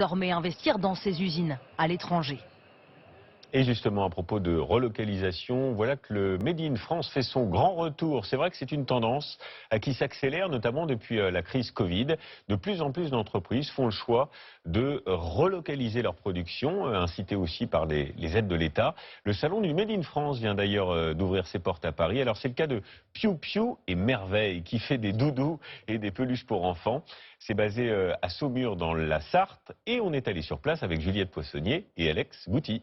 Désormais investir dans ces usines à l'étranger. Et justement, à propos de relocalisation, voilà que le Made in France fait son grand retour. C'est vrai que c'est une tendance qui s'accélère, notamment depuis la crise Covid. De plus en plus d'entreprises font le choix de relocaliser leur production, incitées aussi par les aides de l'État. Le salon du Made in France vient d'ailleurs d'ouvrir ses portes à Paris. Alors c'est le cas de Piou Piou et Merveille, qui fait des doudous et des peluches pour enfants. C'est basé à Saumur dans la Sarthe. Et on est allé sur place avec Juliette Poissonnier et Alex Gouty.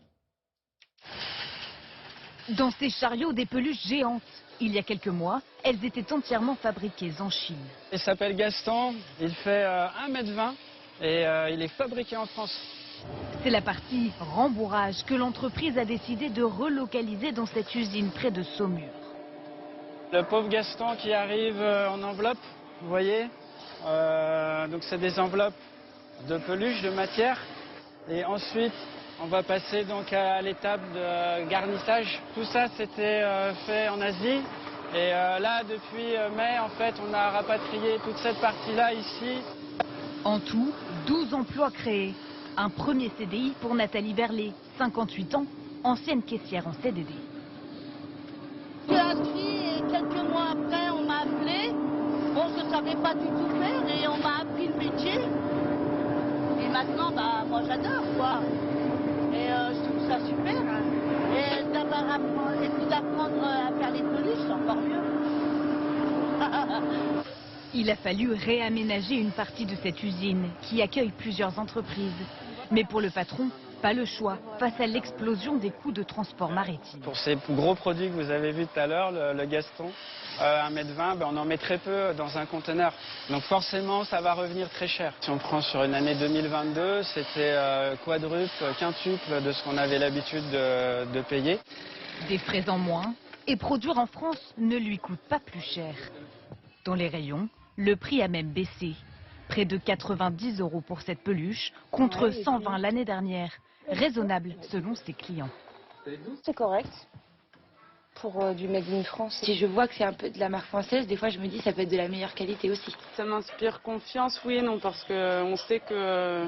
Dans ces chariots, des peluches géantes. Il y a quelques mois, elles étaient entièrement fabriquées en Chine. Il s'appelle Gaston, il fait 1,20 m et il est fabriqué en France. C'est la partie rembourrage que l'entreprise a décidé de relocaliser dans cette usine près de Saumur. Le pauvre Gaston qui arrive en enveloppe, vous voyez, donc c'est des enveloppes de peluche, de matière, et ensuite on va passer donc à l'étape de garnissage. Tout ça c'était fait en Asie et là depuis mai en fait on a rapatrié toute cette partie-là ici. En tout, 12 emplois créés. Un premier CDI pour Nathalie Verlet, 58 ans, ancienne caissière en CDD. Je suis inscrite et quelques mois après on m'a appelé. Bon, je ne savais pas du tout faire et on m'a appris le métier. Et maintenant, bah, moi j'adore quoi. Et je trouve ça super. Hein. Et d'apprendre à faire les peluches, c'est encore mieux. Il a fallu réaménager une partie de cette usine qui accueille plusieurs entreprises. Mais pour le patron, pas le choix face à l'explosion des coûts de transport maritime. Pour ces gros produits que vous avez vus tout à l'heure, le Gaston, 1,20 m, on en met très peu dans un conteneur. Donc forcément, ça va revenir très cher. Si on prend sur une année 2022, c'était quadruple, quintuple de ce qu'on avait l'habitude de payer. Des frais en moins et produire en France ne lui coûte pas plus cher. Dans les rayons, le prix a même baissé. Près de 90 € pour cette peluche, contre 120 l'année dernière. Raisonnable selon ses clients. C'est correct pour du Made in France. Si je vois que c'est un peu de la marque française, des fois je me dis ça peut être de la meilleure qualité aussi. Ça m'inspire confiance, oui et non, parce qu'on sait que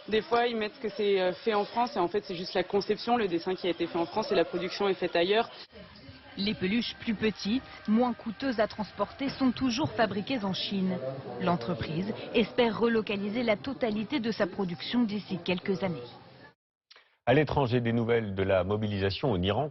des fois ils mettent que c'est fait en France et en fait c'est juste la conception, le dessin qui a été fait en France et la production est faite ailleurs. Les peluches plus petites, moins coûteuses à transporter, sont toujours fabriquées en Chine. L'entreprise espère relocaliser la totalité de sa production d'ici quelques années. À l'étranger, des nouvelles de la mobilisation en Iran.